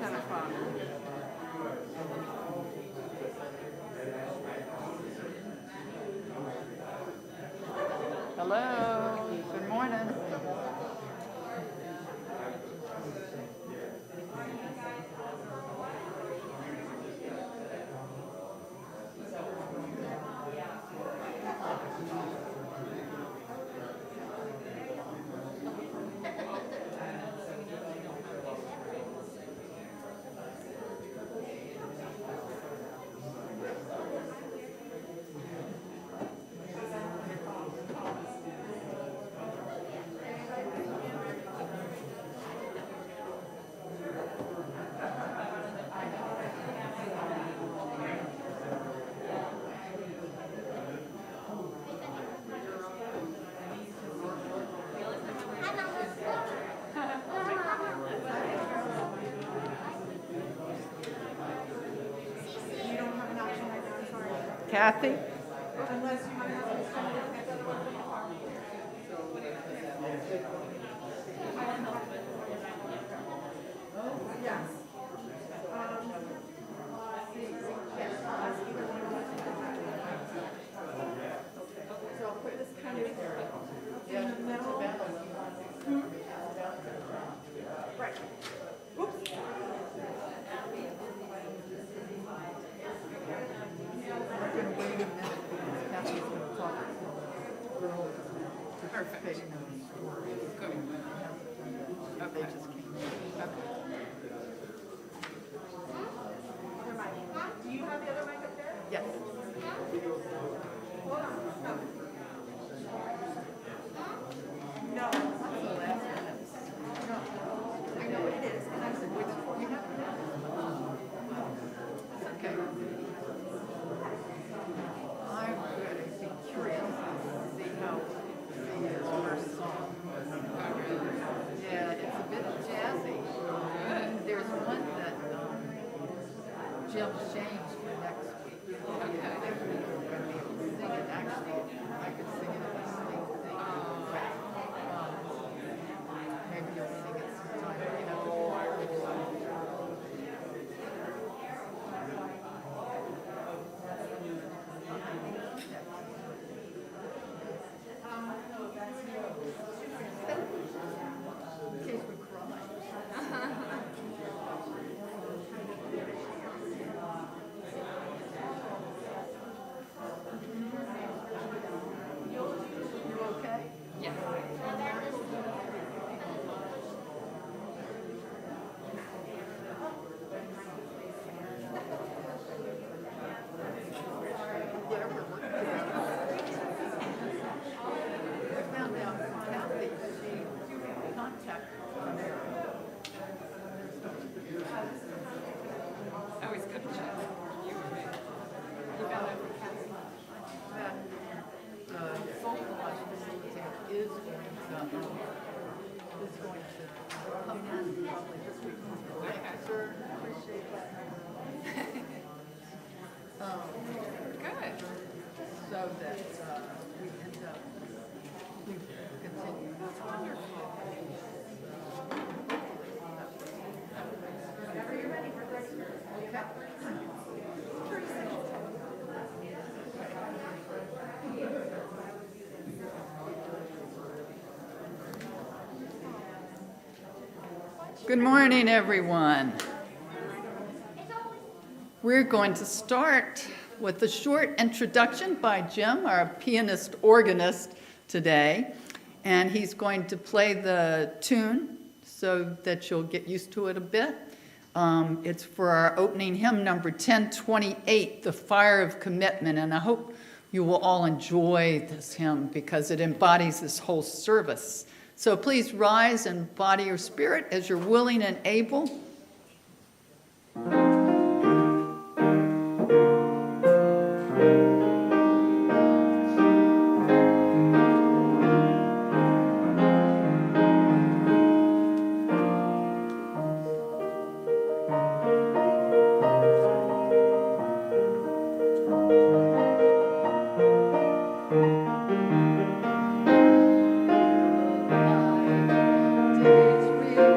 10 o'clock. Hello, good morning. Kathy? Unless you might have to spend it next to yes. So I'll put this kind of in the middle. Right. Oops. Perfect. Good. Okay. They just came. Okay. Do you have the other mic up there? Yes. Hold on. No. That's the last one. No. I know what it is. And I said, which you have it? That's okay. I'm going to be curious to see how his first song. Yeah, it's a bit jazzy. There's one that Jim changed for next week. Okay. I think we were going to be able to sing it. Actually, I could sing it in the same thing. Maybe you'll sing it sometime. You know. Good. So that we end up, we continue. That's wonderful. Whenever you're ready for Christmas. Okay. Good morning, everyone. We're going to start with a short introduction by Jim, our pianist organist today, and he's going to play the tune so that you'll get used to it a bit. It's for our opening hymn number 1028, The Fire of Commitment, and I hope you will all enjoy this hymn because it embodies this whole service. So please rise and body your spirit as you're willing and able. Days remember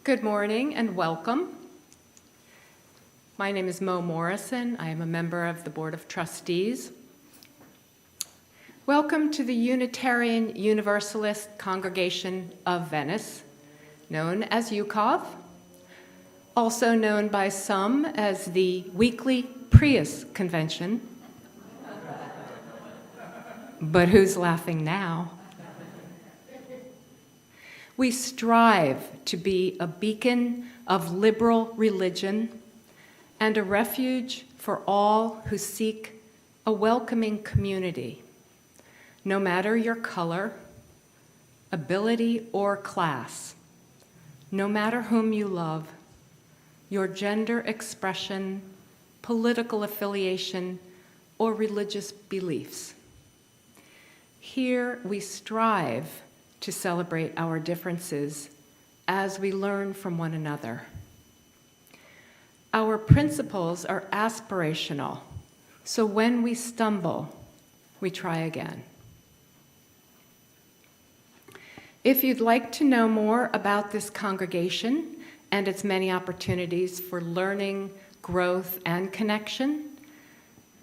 Good morning and welcome. My name is Mo Morrison. I am a member of the Board of Trustees. Welcome to the Unitarian Universalist Congregation of Venice, known as UCOV, also known by some as the weekly Prius Convention. But who's laughing now? We strive to be a beacon of liberal religion and a refuge for all who seek a welcoming community, no matter your color, ability, or class, no matter whom you love, your gender expression, political affiliation, or religious beliefs. Here we strive to celebrate our differences as we learn from one another. Our principles are aspirational, so when we stumble, we try again. If you'd like to know more about this congregation and its many opportunities for learning, growth, and connection,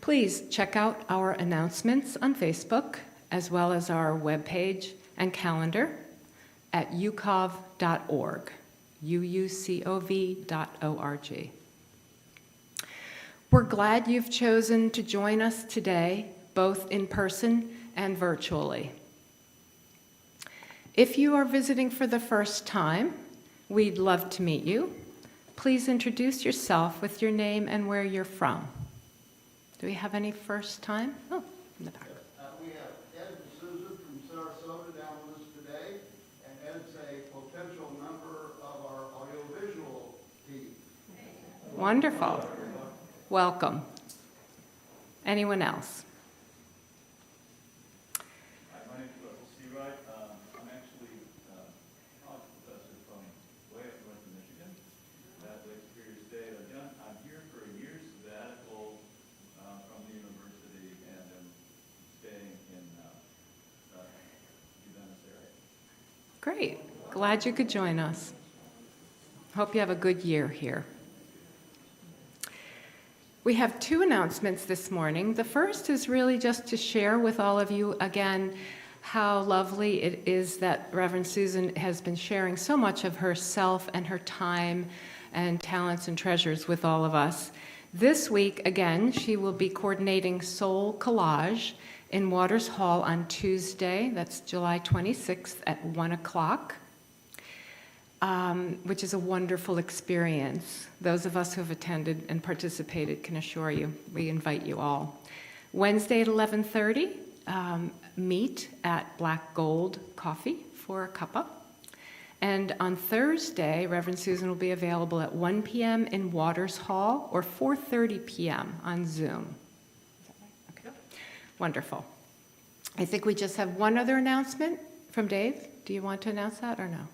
please check out our announcements on Facebook, as well as our webpage and calendar at ucov.org, uucov.org. We're glad you've chosen to join us today, both in person and virtually. If you are visiting for the first time, we'd love to meet you. Please introduce yourself with your name and where you're from. Do we have any first time? Oh, in the back. We have Ed and Susan from Sarasota down with us today, and Ed's a potential member of our audiovisual team. Wonderful. Welcome. Anyone else? Hi, my name is Russell Seawright. I'm actually a college professor from way up north of Michigan at Lake Superior State. I'm here for a year's sabbatical from the university, and I'm staying in the Venice area. Great. Glad you could join us. Hope you have a good year here. We have two announcements this morning. The first is really just to share with all of you again how lovely it is that Reverend Susan has been sharing so much of herself and her time and talents and treasures with all of us. This week, again, she will be coordinating Soul Collage in Waters Hall on Tuesday. That's July 26th at 1 o'clock. Which is a wonderful experience. Those of us who have attended and participated can assure you, we invite you all. Wednesday at 11:30, meet at Black Gold Coffee for a cuppa. And on Thursday, Reverend Susan will be available at 1 p.m. in Waters Hall or 4:30 p.m. on Zoom. Is that right? Okay. Wonderful. I think we just have one other announcement from Dave. Do you want to announce that or no?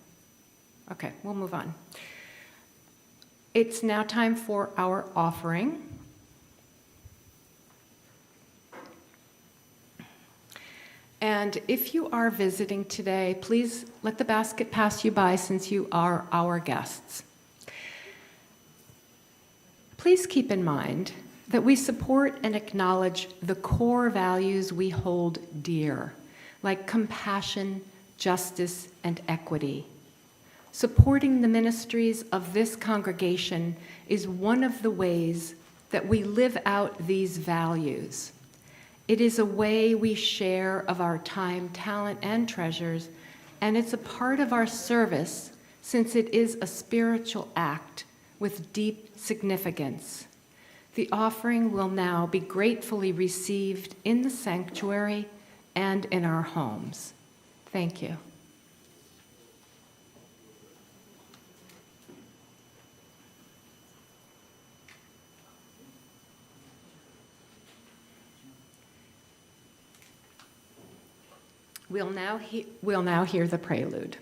Okay, we'll move on. It's now time for our offering. And if you are visiting today, please let the basket pass you by since you are our guests. Please keep in mind that we support and acknowledge the core values we hold dear, like compassion, justice, and equity. Supporting the ministries of this congregation is one of the ways that we live out these values. It is a way we share of our time, talent, and treasures, and it's a part of our service since it is a spiritual act with deep significance. The offering will now be gratefully received in the sanctuary and in our homes. Thank you. We'll now hear the prelude.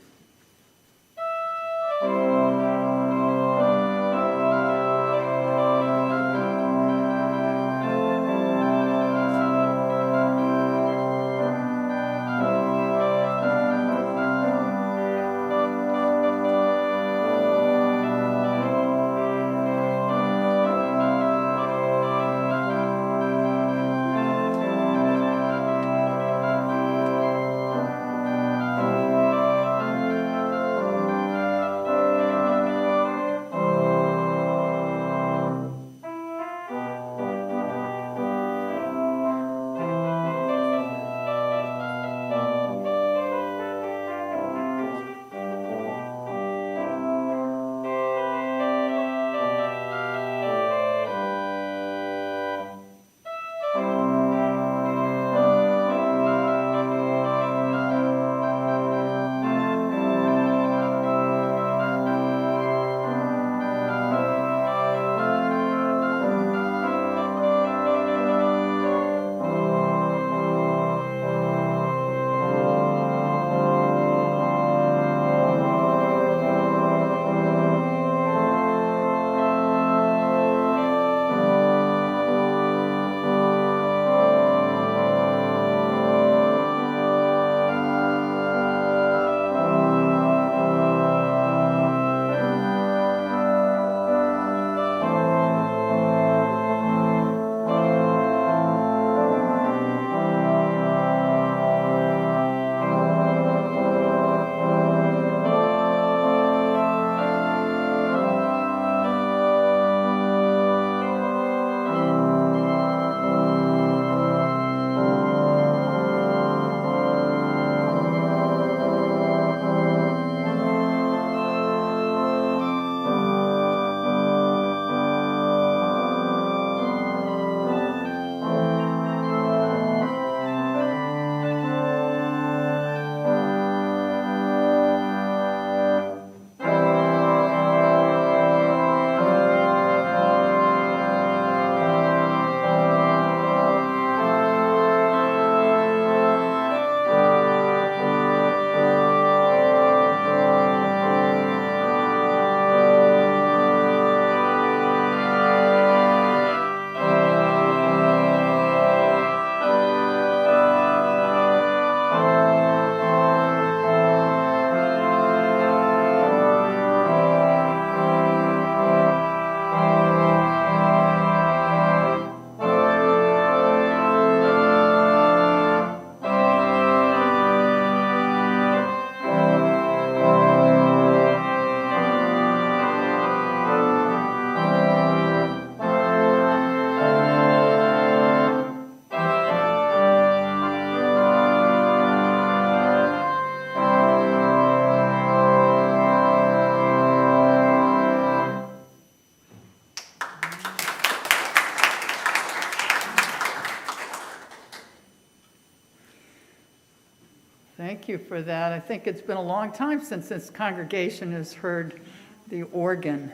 Thank you for that. I think it's been a long time since this congregation has heard the organ.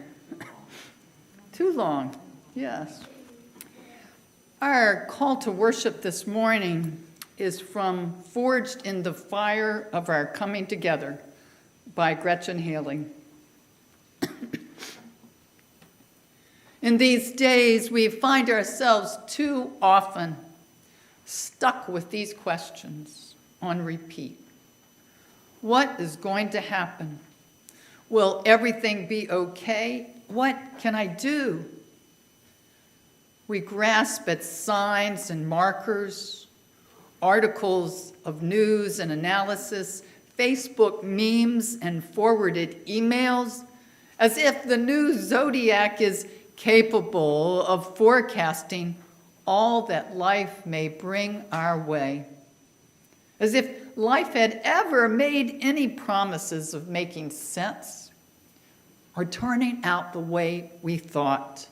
Too long, yes. Our call to worship this morning is from Forged in the Fire of Our Coming Together by Gretchen Haley. In these days, we find ourselves too often stuck with these questions on repeat. What is going to happen? Will everything be okay? What can I do? We grasp at signs and markers, articles of news and analysis, Facebook memes and forwarded emails, as if the new zodiac is capable of forecasting all that life may bring our way. As if life had ever made any promises of making sense or turning out the way we thought.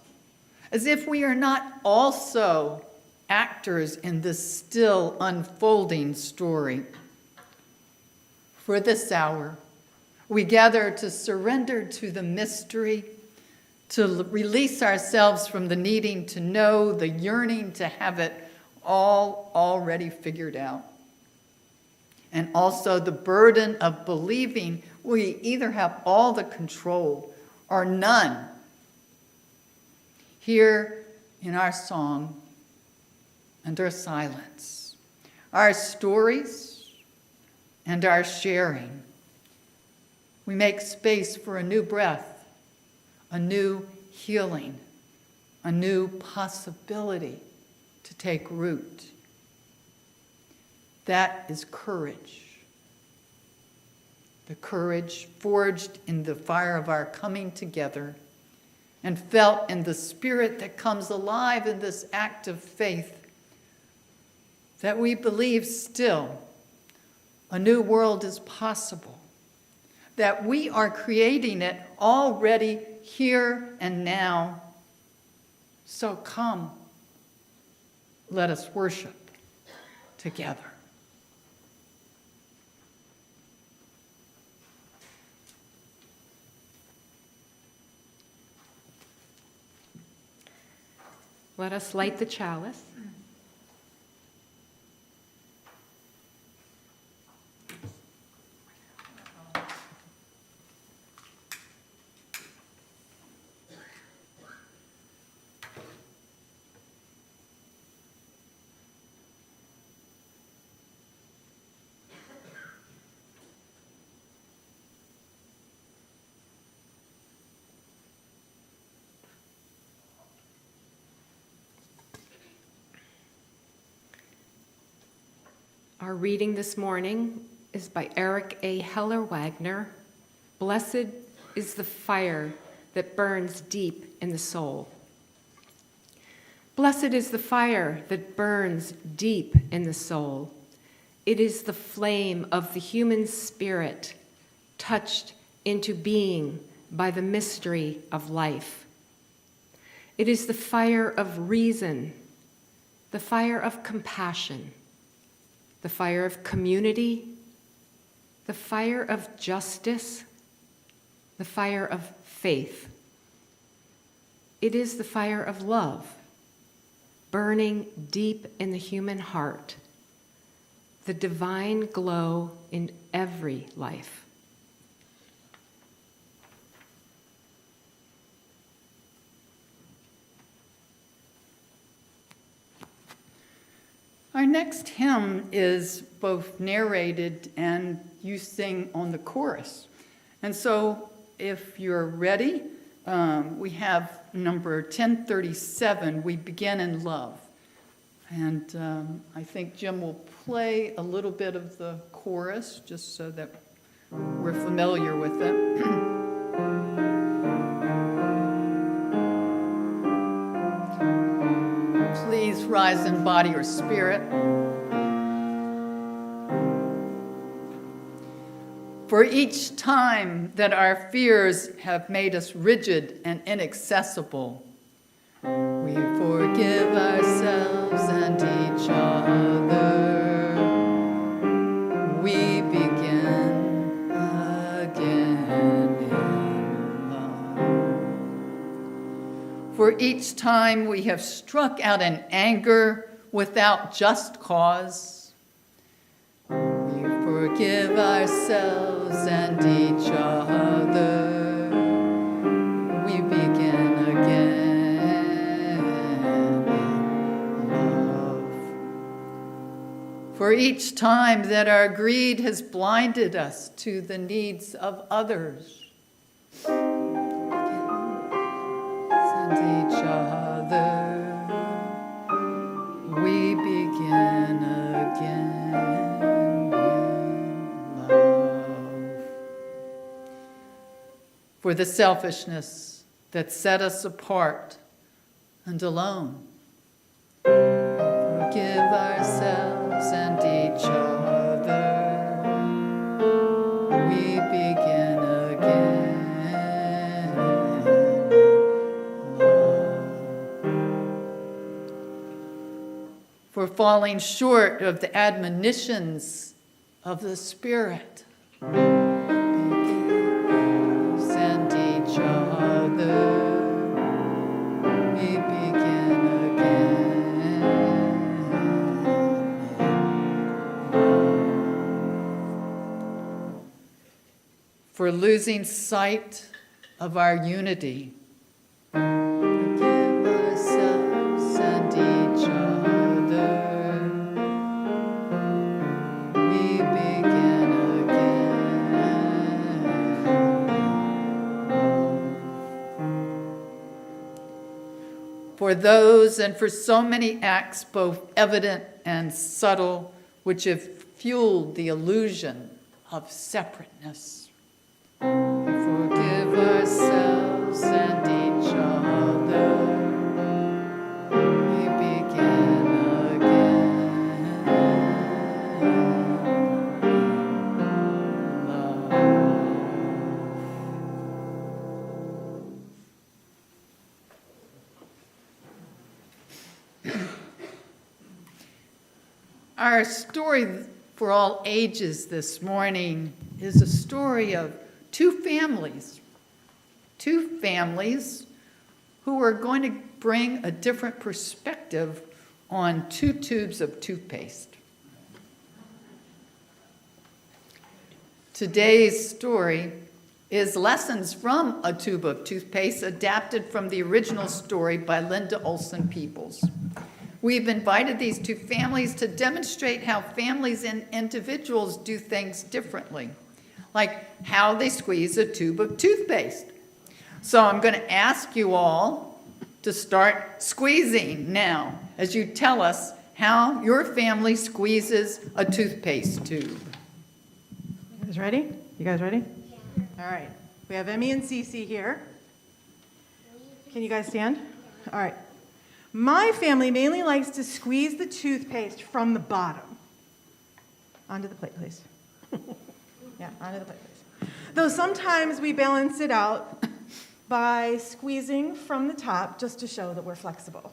As if we are not also actors in this still unfolding story. For this hour, we gather to surrender to the mystery, to release ourselves from the needing to know, the yearning to have it all already figured out. And also the burden of believing we either have all the control or none. Here in our song and our silence, our stories and our sharing, we make space for a new breath, a new healing, a new possibility to take root. That is courage. The courage forged in the fire of our coming together and felt in the spirit that comes alive in this act of faith, that we believe still a new world is possible, that we are creating it already here and now. So come, let us worship together. Let us light the chalice. Our reading this morning is by Eric A. Heller Wagner. Blessed is the fire that burns deep in the soul. Blessed is the fire that burns deep in the soul. It is the flame of the human spirit, touched into being by the mystery of life. It is the fire of reason, the fire of compassion, the fire of community, the fire of justice, the fire of faith. It is the fire of love, burning deep in the human heart, the divine glow in every life. Our next hymn is both narrated and you sing on the chorus. And so if you're ready, we have number 1037, We Begin in Love. And I think Jim will play a little bit of the chorus just so that we're familiar with it. Please rise in body or spirit. For each time that our fears have made us rigid and inaccessible, we forgive ourselves and each other. We begin again in love. For each time we have struck out in anger without just cause, we forgive ourselves and each other. We begin again in love. For each time that our greed has blinded us to the needs of others, and each other, for the selfishness that set us apart and alone. Forgive ourselves and each other. We begin again. For falling short of the admonitions of the Spirit. And each other, we begin again. For losing sight of our unity. Forgive ourselves and each other. We begin again. For those and for so many acts, both evident and subtle, which have fueled the illusion of separateness. Forgive ourselves and each other. We begin again. Love. Our story for all ages this morning is a story of two families who are going to bring a different perspective on two tubes of toothpaste. Today's story is lessons from a tube of toothpaste adapted from the original story by Linda Olson Peoples. We've invited these two families to demonstrate how families and individuals do things differently, like how they squeeze a tube of toothpaste. So I'm going to ask you all to start squeezing now as you tell us how your family squeezes a toothpaste tube. You guys ready? You guys ready? Yeah. All right. We have Emmy and Cece here. Can you guys stand? All right. My family mainly likes to squeeze the toothpaste from the bottom. Onto the plate, please. Yeah, onto the plate, please. Though sometimes we balance it out by squeezing from the top just to show that we're flexible.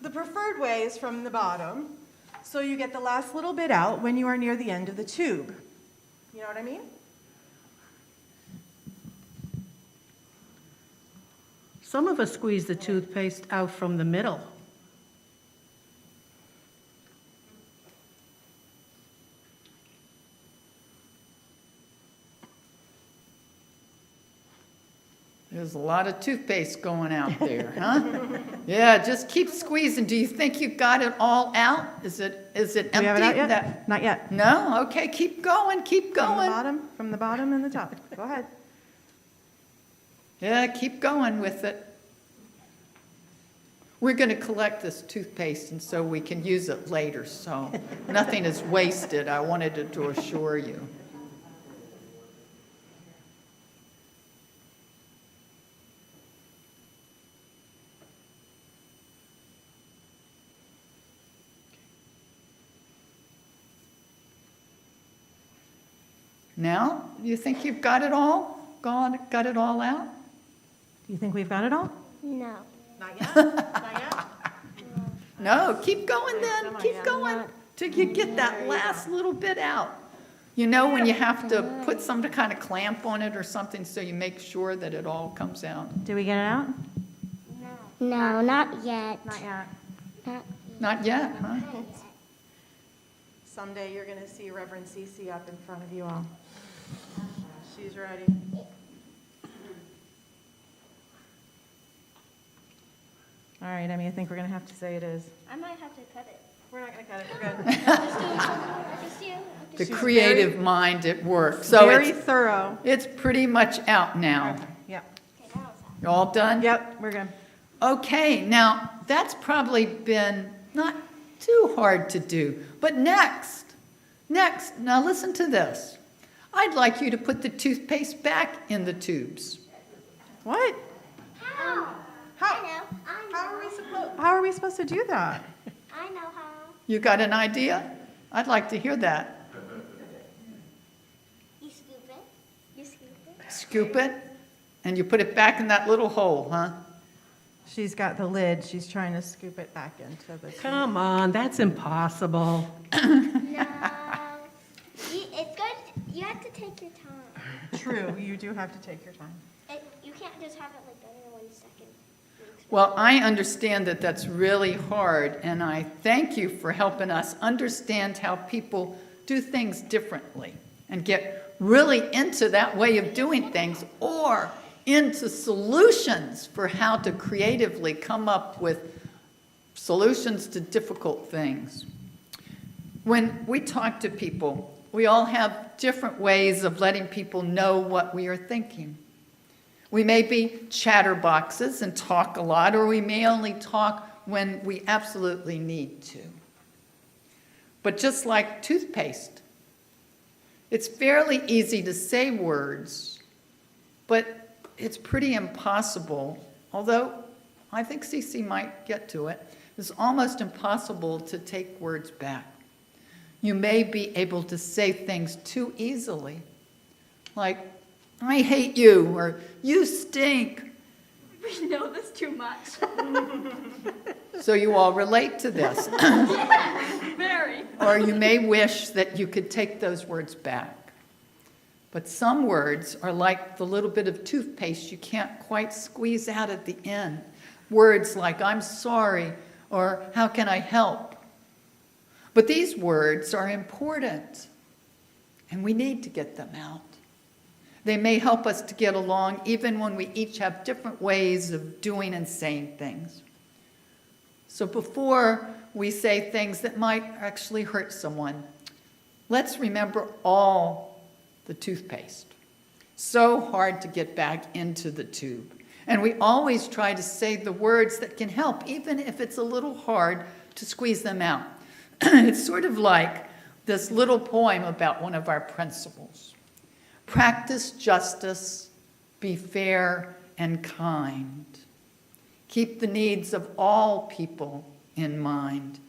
The preferred way is from the bottom, so you get the last little bit out when you are near the end of the tube. You know what I mean? Some of us squeeze the toothpaste out from the middle. There's a lot of toothpaste going out there, huh? Yeah, just keep squeezing. Do you think you got it all out? Is it empty? Do we have it out yet? Not yet. No? Okay, keep going, keep going. From the bottom and the top. Go ahead. Yeah, keep going with it. We're going to collect this toothpaste, and so we can use it later, so nothing is wasted. I wanted to assure you. Now, you think you've got it all? Got it all out? Do you think we've got it all? No. Not yet. Not yet. No, keep going then. Keep going till you get that last little bit out. You know when you have to put some kind of clamp on it or something so you make sure that it all comes out. Did we get it out? No, not yet. Not yet. Not yet, huh? Someday you're going to see Reverend Cece up in front of you all. She's ready. All right, Emmy, I think we're going to have to say it is. I might have to cut it. We're not going to cut it. We're good. The creative mind at work. So Very thorough. it's pretty much out now. Yep. You all done? Yep, we're good. Okay, now that's probably been not too hard to do. But next, now listen to this. I'd like you to put the toothpaste back in the tubes. What? How? How, I know. how are we supposed to do that? I know how. You got an idea? I'd like to hear that. You scoop it. You scoop it. Scoop it, and you put it back in that little hole, huh? She's got the lid. She's trying to scoop it back into the. Come on, that's impossible. No. It's good. You have to take your time. True, you do have to take your time. You can't just have it like done in 1 second. Well, I understand that that's really hard, and I thank you for helping us understand how people do things differently and get really into that way of doing things, or into solutions for how to creatively come up with solutions to difficult things. When we talk to people, we all have different ways of letting people know what we are thinking. We may be chatterboxes and talk a lot, or we may only talk when we absolutely need to. But just like toothpaste, it's fairly easy to say words, but it's pretty impossible, although I think Cece might get to it. It's almost impossible to take words back. You may be able to say things too easily, like, I hate you, or you stink. We know this too much. So you all relate to this. Very. Or you may wish that you could take those words back. But some words are like the little bit of toothpaste you can't quite squeeze out at the end. Words like, I'm sorry, or how can I help? But these words are important, and we need to get them out. They may help us to get along even when we each have different ways of doing and saying things. So before we say things that might actually hurt someone, let's remember all the toothpaste. So hard to get back into the tube. And we always try to say the words that can help, even if it's a little hard to squeeze them out. It's sort of like this little poem about one of our principles. Practice justice, be fair and kind. Keep the needs of all people in mind.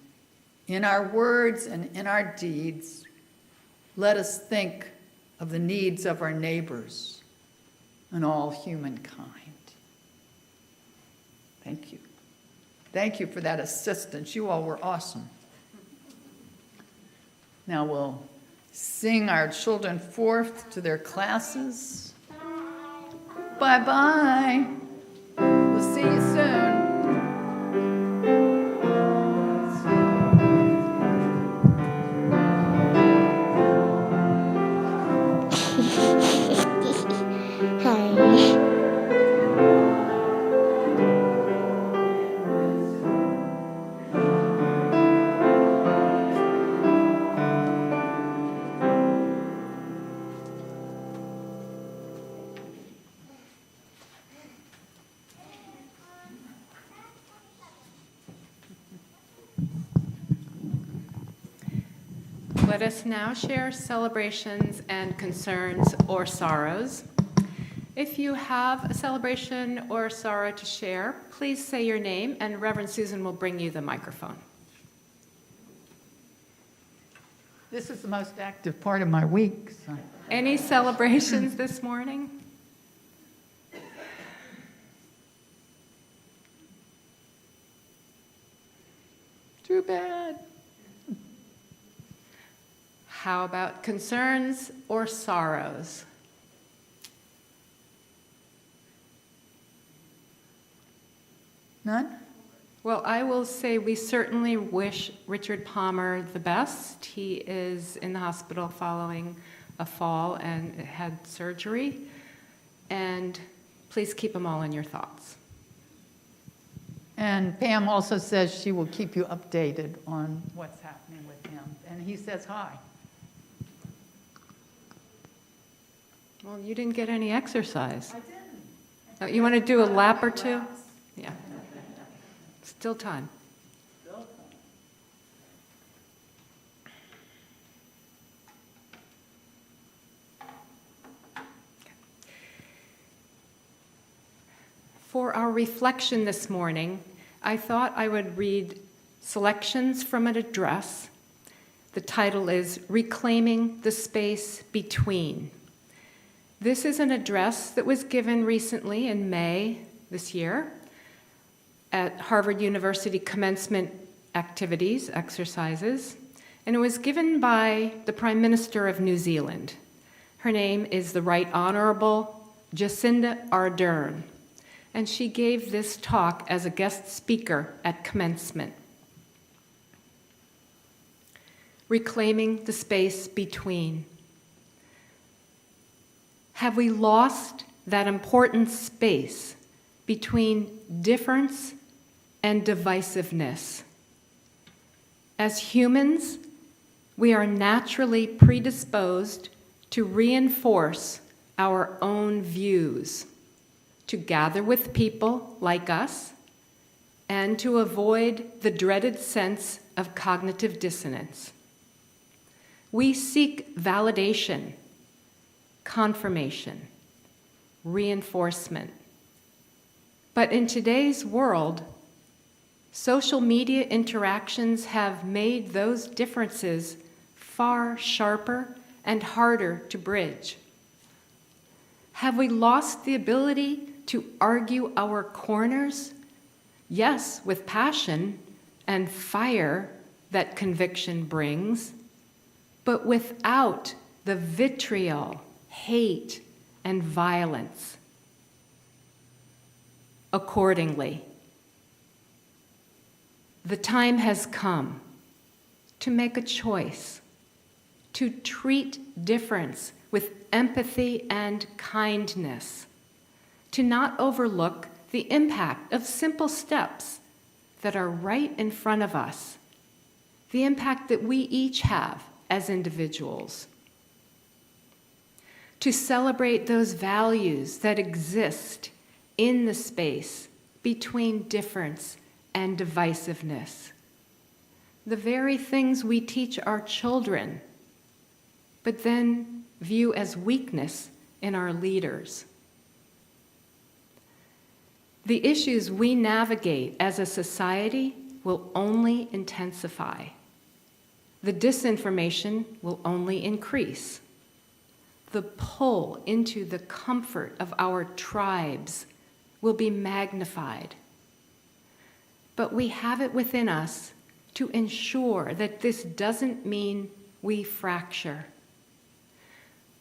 In our words and in our deeds, let us think of the needs of our neighbors and all humankind. Thank you. Thank you for that assistance. You all were awesome. Now we'll sing our children forth to their classes. Bye-bye. We'll see you soon. Hi. Let us now share celebrations and concerns or sorrows. If you have a celebration or sorrow to share, please say your name, and Reverend Susan will bring you the microphone. This is the most active part of my week. So. Any celebrations this morning? Too bad. How about concerns or sorrows? None? Well, I will say we certainly wish Richard Palmer the best. He is in the hospital following a fall and had surgery. And please keep them all in your thoughts. And Pam also says she will keep you updated on what's happening with him. And he says hi. Well, you didn't get any exercise. I didn't. Oh, you want to do a lap or two? Yeah. Still time. reflection this morning, I thought I would read selections from an address. The title is Reclaiming the Space Between. This is an address that was given recently in May this year at Harvard University commencement activities, exercises, and it was given by the Prime Minister of New Zealand. Her name is the Right Honorable Jacinda Ardern, and she gave this talk as a guest speaker at commencement. Reclaiming the space between. Have we lost that important space between difference and divisiveness? As humans, we are naturally predisposed to reinforce our own views, to gather with people like us, and to avoid the dreaded sense of cognitive dissonance. We seek validation, confirmation, reinforcement. But in today's world, social media interactions have made those differences far sharper and harder to bridge. Have we lost the ability to argue our corners? Yes, with passion and fire that conviction brings, but without the vitriol, hate, and violence. Accordingly, the time has come to make a choice, to treat difference with empathy and kindness, to not overlook the impact of simple steps that are right in front of us, the impact that we each have as individuals, to celebrate those values that exist in the space between difference and divisiveness, the very things we teach our children, but then view as weakness in our leaders. The issues we navigate as a society will only intensify. The disinformation will only increase. The pull into the comfort of our tribes will be magnified. But we have it within us to ensure that this doesn't mean we fracture.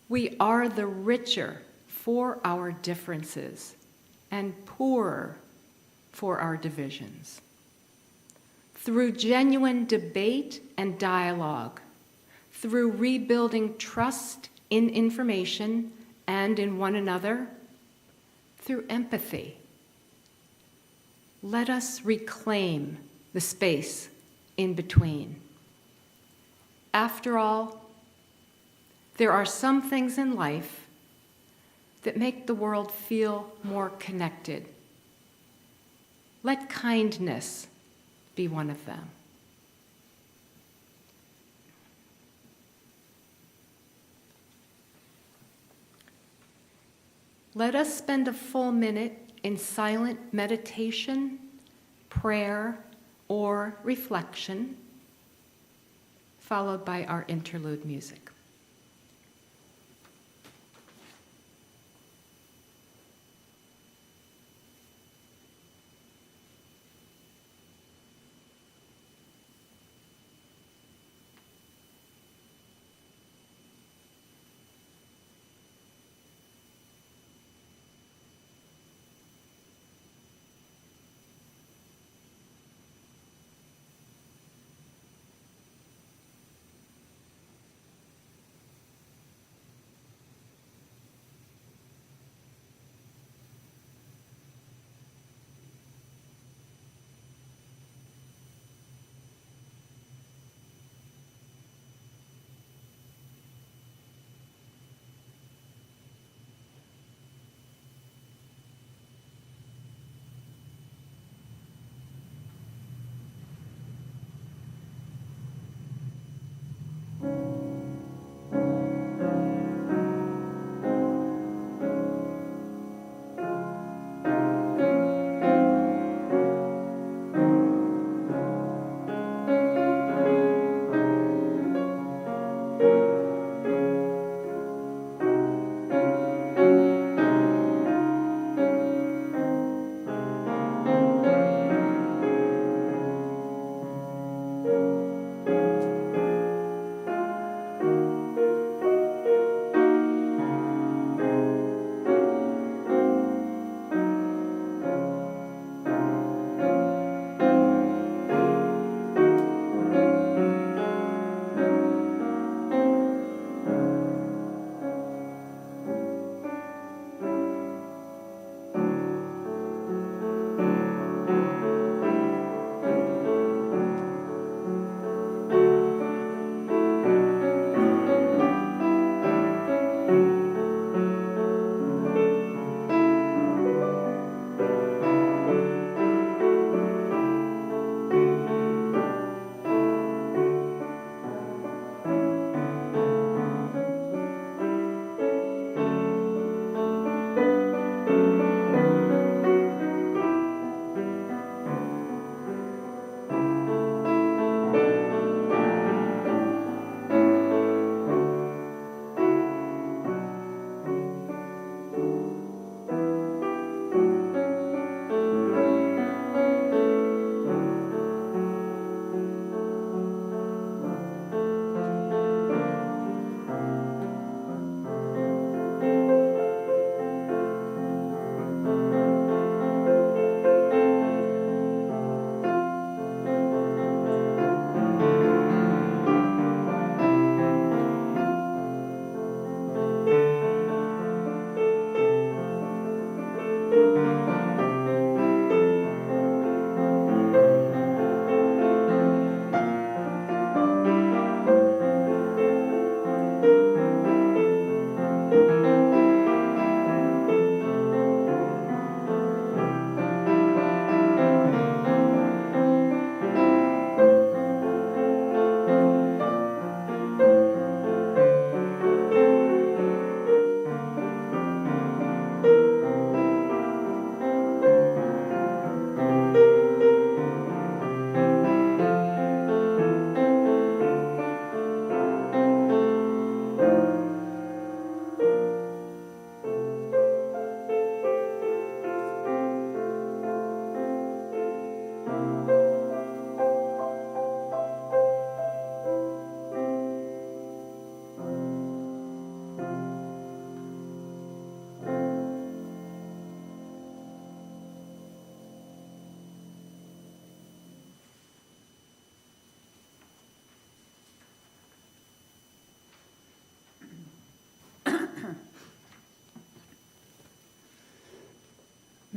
We are the richer for our differences and poorer for our divisions. Through genuine debate and dialogue, through rebuilding trust in information and in one another, through empathy, let us reclaim the space in between. After all, there are some things in life that make the world feel more connected. Let kindness be one of them. Let us spend a full minute in silent meditation, prayer, or reflection, followed by our interlude music.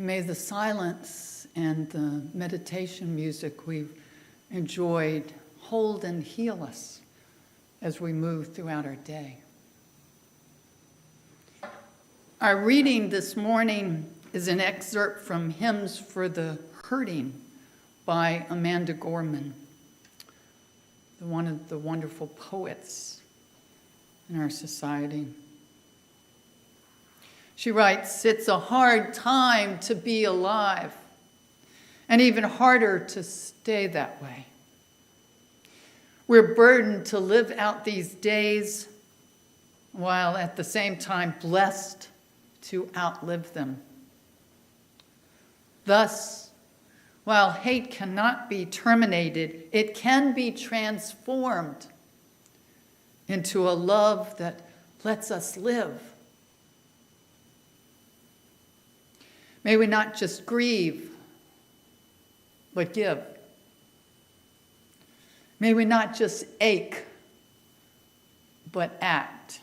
May the silence and the meditation music we've enjoyed hold and heal us as we move throughout our day. Our reading this morning is an excerpt from Hymns for the Hurting by Amanda Gorman, one of the wonderful poets in our society. She writes, "It's a hard time to be alive, and even harder to stay that way. We're burdened to live out these days while at the same time blessed to outlive them. Thus, while hate cannot be terminated, it can be transformed into a love that lets us live. May we not just grieve, but give. May we not just ache, but act.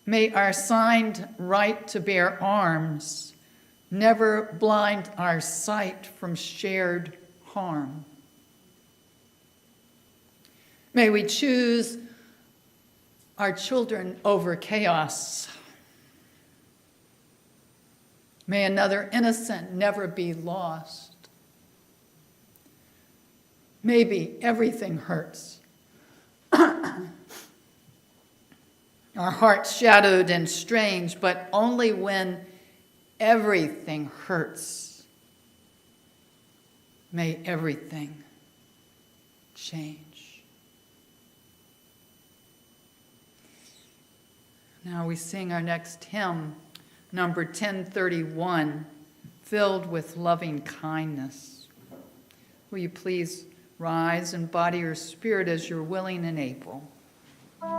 May our signed right to bear arms never blind our sight from shared harm. May we choose our children over chaos. May another innocent never be lost. Maybe everything hurts. Our hearts shadowed and strange, but only when everything hurts. May everything change." Now we sing our next hymn, number 1031, "Filled with Loving Kindness." Will you please rise and body your spirit as you're willing and able. With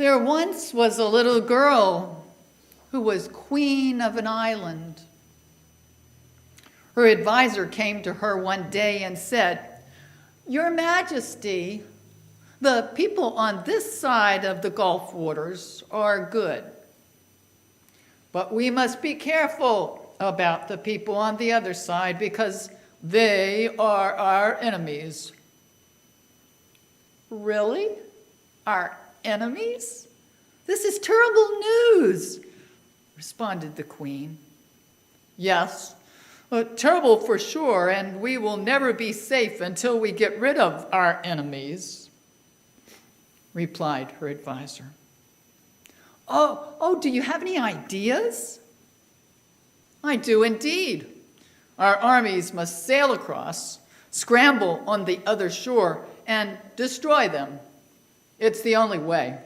There once was a little girl who was queen of an island. Her advisor came to her one day and said, "Your Majesty, the people on this side of the Gulf waters are good, but we must be careful about the people on the other side because they are our enemies." "Really? Our enemies? This is terrible news," responded the queen. "Yes, terrible for sure, and we will never be safe until we get rid of our enemies," replied her advisor. Oh, do you have any ideas?" "I do indeed. Our armies must sail across, scramble on the other shore, and destroy them. It's the only way."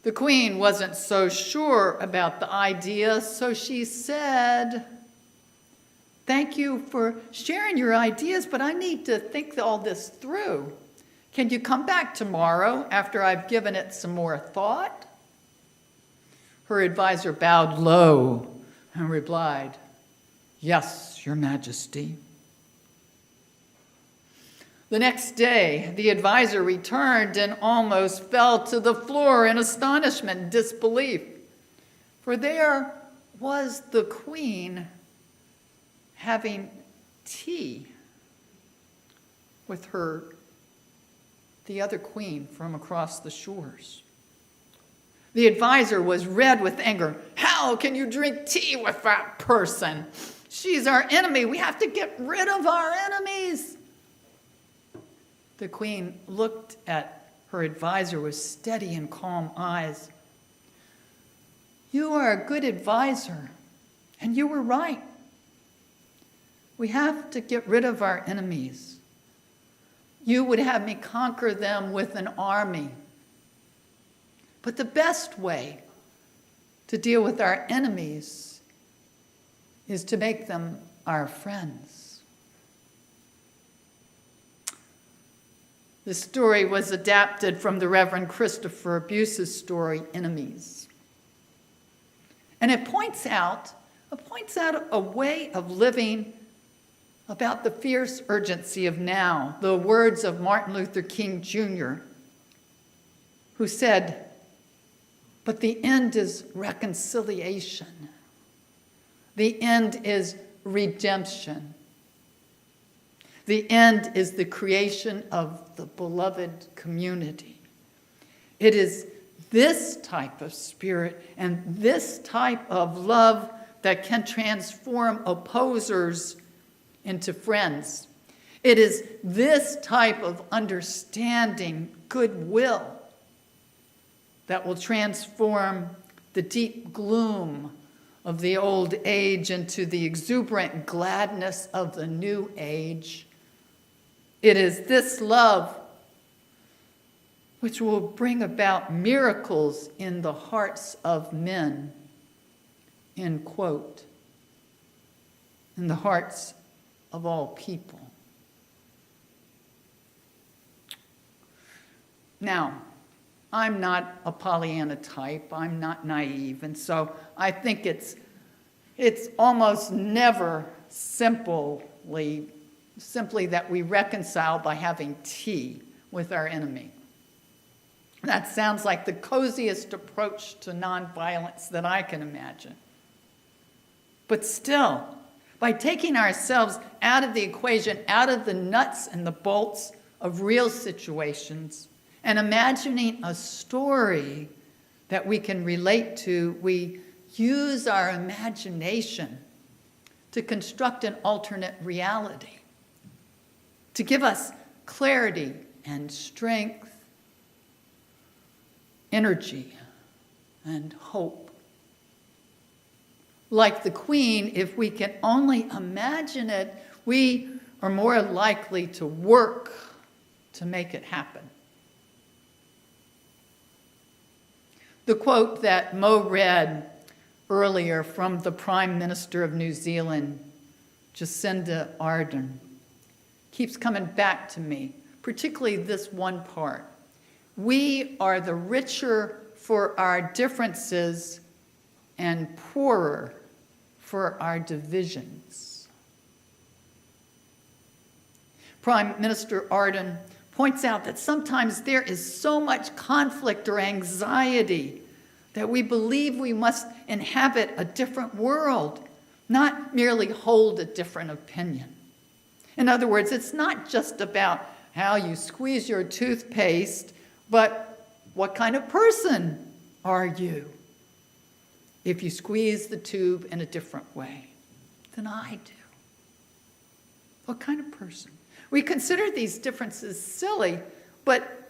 The queen wasn't so sure about the idea, so she said, "Thank you for sharing your ideas, but I need to think all this through. Can you come back tomorrow after I've given it some more thought?" Her advisor bowed low and replied, "Yes, Your Majesty." The next day, the advisor returned and almost fell to the floor in astonishment and disbelief, for there was the queen having tea with the other queen from across the shores. The advisor was red with anger. "How can you drink tea with that person? She's our enemy. We have to get rid of our enemies." The queen looked at her advisor with steady and calm eyes. "You are a good advisor, and you were right. We have to get rid of our enemies. You would have me conquer them with an army. But the best way to deal with our enemies is to make them our friends." The story was adapted from the Reverend Christopher Buse's story, Enemies. And it points out a way of living about the fierce urgency of now, the words of Martin Luther King Jr., who said, "But the end is reconciliation. The end is redemption. The end is the creation of the beloved community." It is this type of spirit and this type of love that can transform opposers into friends. It is this type of understanding, goodwill, that will transform the deep gloom of the old age into the exuberant gladness of the new age. It is this love which will bring about miracles in the hearts of men, end quote, in the hearts of all people. Now, I'm not a Pollyanna type, I'm not naive, and so I think it's almost never simply that we reconcile by having tea with our enemy. That sounds like the coziest approach to nonviolence that I can imagine. But still, by taking ourselves out of the equation, out of the nuts and the bolts of real situations, and imagining a story that we can relate to, we use our imagination to construct an alternate reality, to give us clarity and strength, energy and hope. Like the queen, if we can only imagine it, we are more likely to work to make it happen. The quote that Mo read earlier from the Prime Minister of New Zealand, Jacinda Ardern, keeps coming back to me, particularly this one part. We are the richer for our differences and poorer for our divisions. Prime Minister Arden points out that sometimes there is so much conflict or anxiety that we believe we must inhabit a different world, not merely hold a different opinion. In other words, it's not just about how you squeeze your toothpaste, but what kind of person are you if you squeeze the tube in a different way than I do? What kind of person? We consider these differences silly, but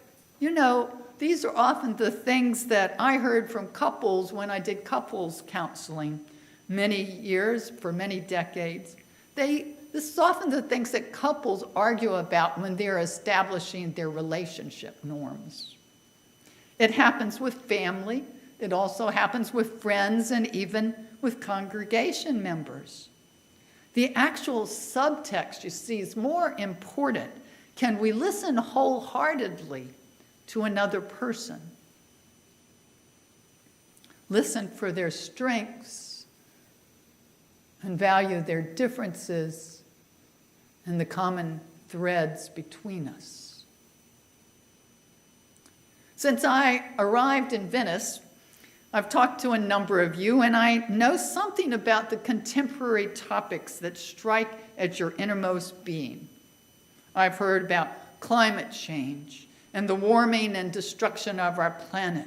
these are often the things that I heard from couples when I did couples counseling many years, for many decades. This is often the things that couples argue about when they're establishing their relationship norms. It happens with family. It also happens with friends and even with congregation members. The actual subtext, you see, is more important. Can we listen wholeheartedly to another person? Listen for their strengths and value their differences and the common threads between us. Since I arrived in Venice, I've talked to a number of you, and I know something about the contemporary topics that strike at your innermost being. I've heard about climate change and the warming and destruction of our planet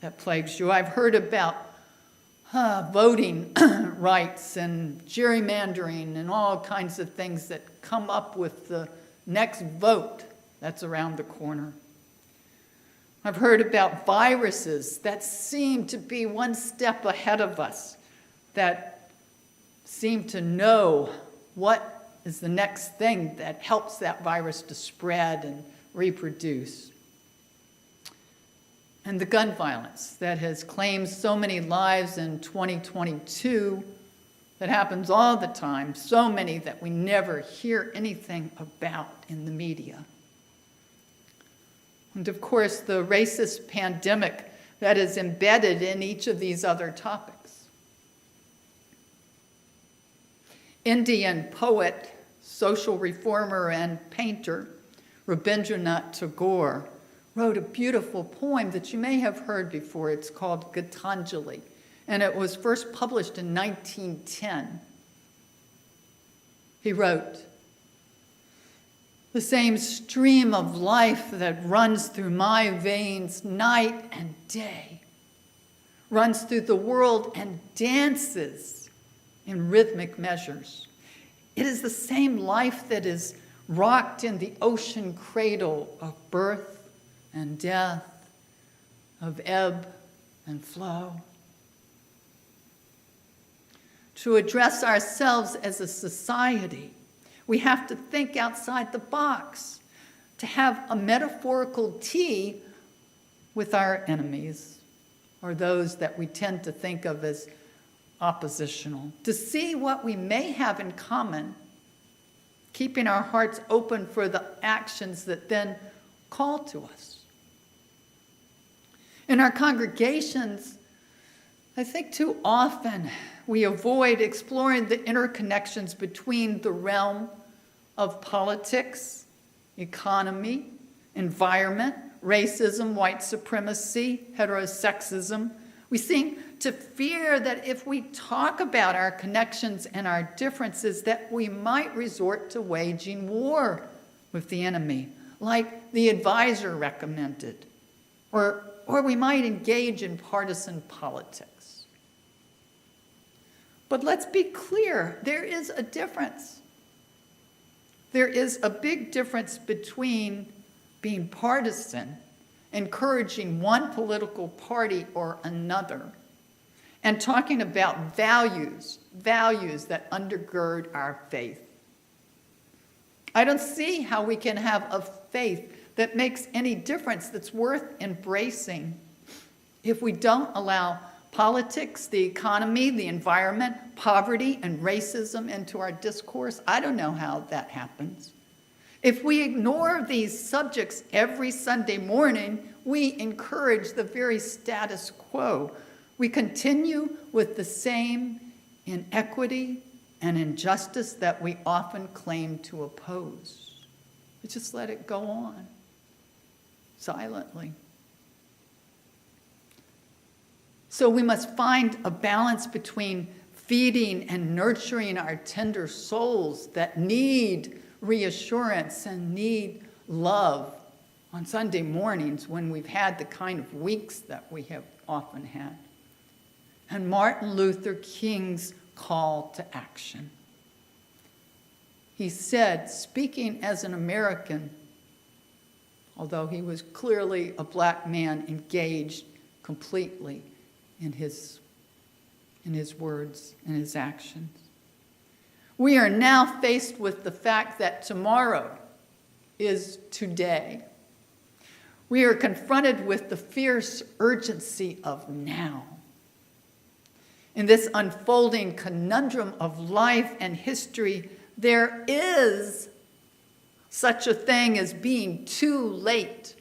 that plagues you. I've heard about voting rights and gerrymandering and all kinds of things that come up with the next vote that's around the corner. I've heard about viruses that seem to be one step ahead of us, that seem to know what is the next thing that helps that virus to spread and reproduce. And the gun violence that has claimed so many lives in 2022, that happens all the time, so many that we never hear anything about in the media. And of course, the racist pandemic that is embedded in each of these other topics. Indian poet, social reformer, and painter Rabindranath Tagore wrote a beautiful poem that you may have heard before. It's called Gitanjali, and it was first published in 1910. He wrote, "The same stream of life that runs through my veins night and day runs through the world and dances in rhythmic measures. It is the same life that is rocked in the ocean cradle of birth and death, of ebb and flow." To address ourselves as a society, we have to think outside the box, to have a metaphorical tea with our enemies, or those that we tend to think of as oppositional, to see what we may have in common, keeping our hearts open for the actions that then call to us. In our congregations, I think too often we avoid exploring the interconnections between the realm of politics, economy, environment, racism, white supremacy, heterosexism. We seem to fear that if we talk about our connections and our differences, that we might resort to waging war with the enemy, like the advisor recommended, or we might engage in partisan politics. But let's be clear, there is a difference. There is a big difference between being partisan, encouraging one political party or another, and talking about values that undergird our faith. I don't see how we can have a faith that makes any difference that's worth embracing if we don't allow politics, the economy, the environment, poverty, and racism into our discourse. I don't know how that happens. If we ignore these subjects every Sunday morning, we encourage the very status quo. We continue with the same inequity and injustice that we often claim to oppose. We just let it go on silently. So we must find a balance between feeding and nurturing our tender souls that need reassurance and need love on Sunday mornings when we've had the kind of weeks that we have often had. And Martin Luther King's call to action. He said, speaking as an American, although he was clearly a black man engaged completely in his words and his actions. We are now faced with the fact that tomorrow is today. We are confronted with the fierce urgency of now. In this unfolding conundrum of life and history, there is such a thing as being too late.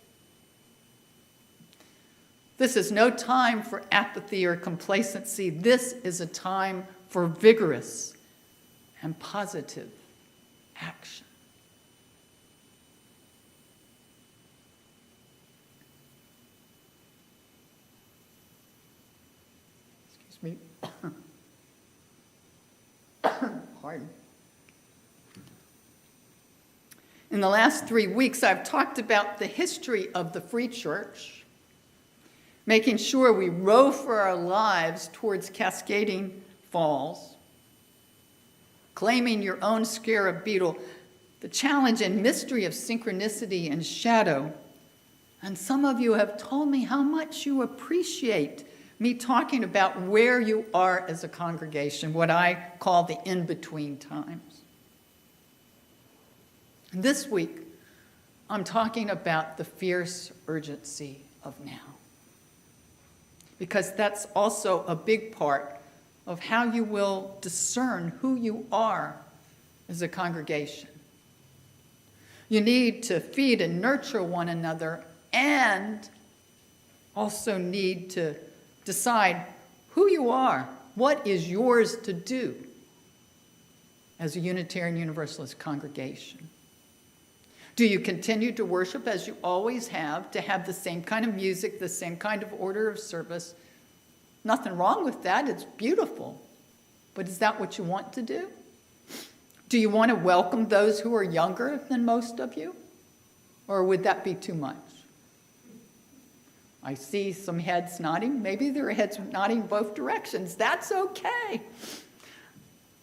This is no time for apathy or complacency. This is a time for vigorous and positive action. Excuse me. Pardon. In the last 3 weeks, I've talked about the history of the Free Church, making sure we row for our lives towards cascading falls, claiming your own scarab beetle, the challenge and mystery of synchronicity and shadow. And some of you have told me how much you appreciate me talking about where you are as a congregation, what I call the in-between times. And this week, I'm talking about the fierce urgency of now, because that's also a big part of how you will discern who you are as a congregation. You need to feed and nurture one another and also need to decide who you are, what is yours to do as a Unitarian Universalist congregation. Do you continue to worship as you always have, to have the same kind of music, the same kind of order of service? Nothing wrong with that, it's beautiful. But is that what you want to do? Do you want to welcome those who are younger than most of you? Or would that be too much? I see some heads nodding. Maybe there are heads nodding both directions. That's okay.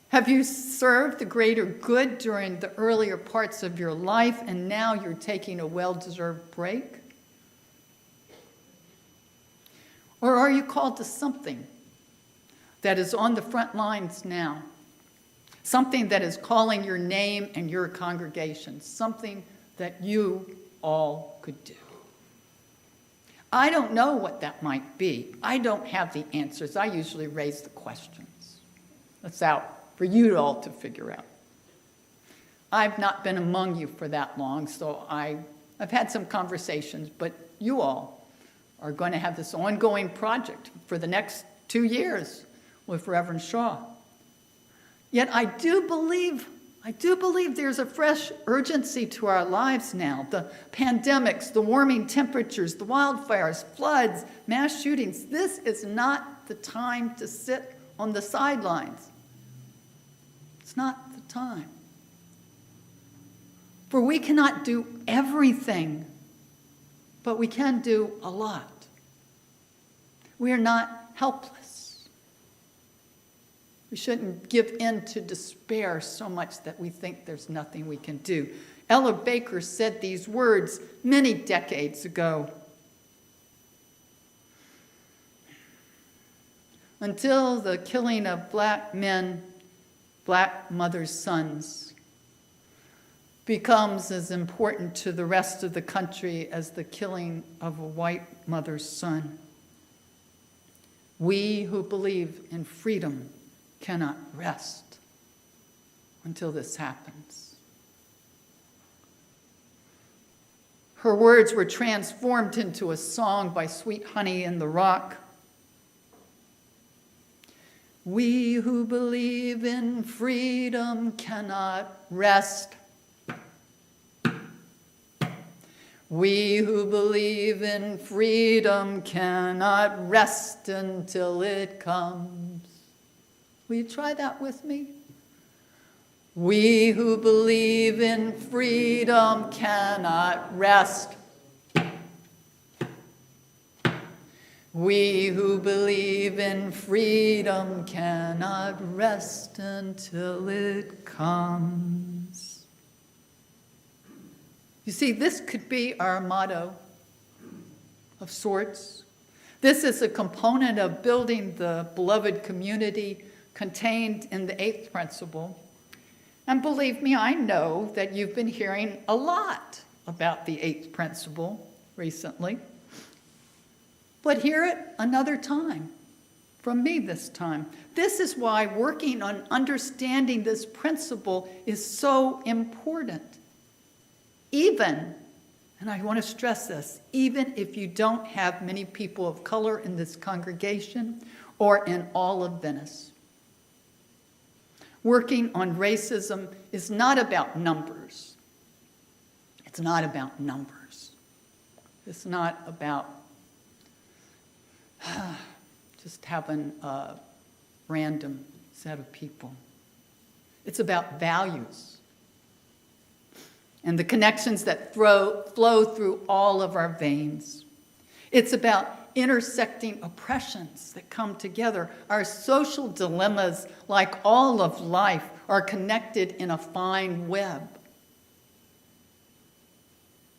Have you served the greater good during the earlier parts of your life and now you're taking a well-deserved break? Or are you called to something that is on the front lines now? Something that is calling your name and your congregation, something that you all could do. I don't know what that might be. I don't have the answers. I usually raise the questions. That's out for you all to figure out. I've not been among you for that long, so I've had some conversations, but you all are going to have this ongoing project for the next 2 years with Reverend Shaw. Yet I do believe there's a fresh urgency to our lives now. The pandemics, the warming temperatures, the wildfires, floods, mass shootings. This is not the time to sit on the sidelines. It's not the time. For we cannot do everything, but we can do a lot. We are not helpless. We shouldn't give in to despair so much that we think there's nothing we can do. Ella Baker said these words many decades ago. Until the killing of black men, black mothers' sons, becomes as important to the rest of the country as the killing of a white mother's son. We who believe in freedom cannot rest until this happens. Her words were transformed into a song by Sweet Honey in the Rock. We who believe in freedom cannot rest. We who believe in freedom cannot rest until it comes. Will you try that with me? We who believe in freedom cannot rest. We who believe in freedom cannot rest until it comes. You see, this could be our motto of sorts. This is a component of building the beloved community contained in the eighth principle. And believe me, I know that you've been hearing a lot about the eighth principle recently. But hear it another time, from me this time. This is why working on understanding this principle is so important. Even, and I want to stress this, even if you don't have many people of color in this congregation or in all of Venice. Working on racism is not about numbers. It's not about numbers. It's not about just having a random set of people. It's about values and the connections that flow through all of our veins. It's about intersecting oppressions that come together. Our social dilemmas, like all of life, are connected in a fine web,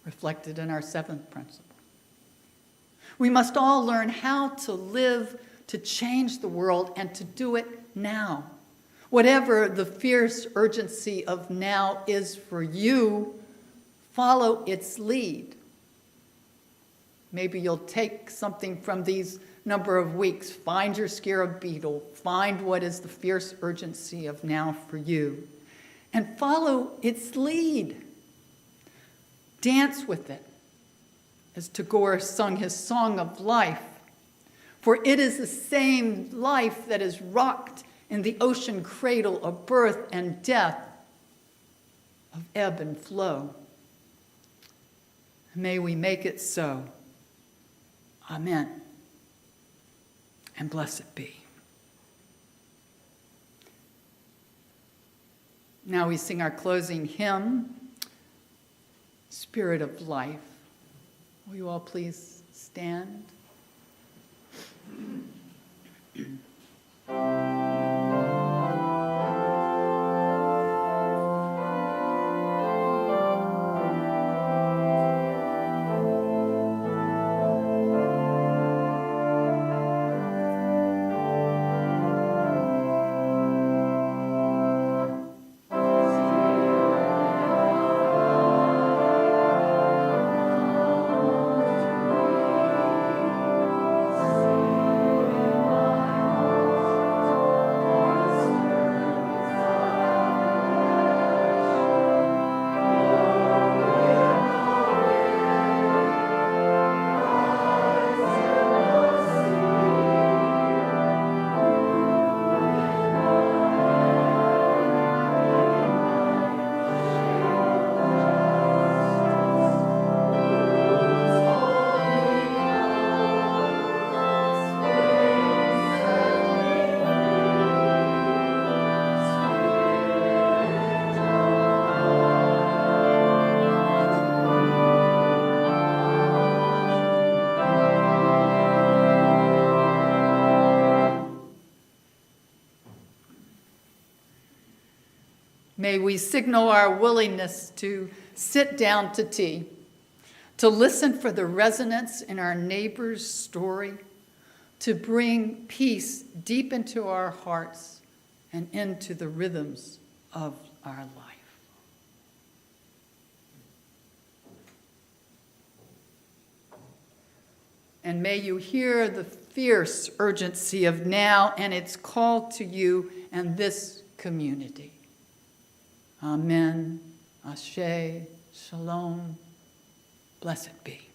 reflected in our seventh principle. We must all learn how to live, to change the world, and to do it now. Whatever the fierce urgency of now is for you, follow its lead. Maybe you'll take something from these number of weeks. Find your scarab beetle. Find what is the fierce urgency of now for you. And follow its lead. Dance with it, as Tagore sung his song of life. For it is the same life that is rocked in the ocean cradle of birth and death, of ebb and flow. May we make it so. Amen. And blessed be. Now we sing our closing hymn, Spirit of Life. Will you all please stand? May we signal our willingness to sit down to tea, to listen for the resonance in our neighbor's story, to bring peace deep into our hearts and into the rhythms of our life. And may you hear the fierce urgency of now and its call to you and this community. Amen, Ashe, Shalom, Blessed be.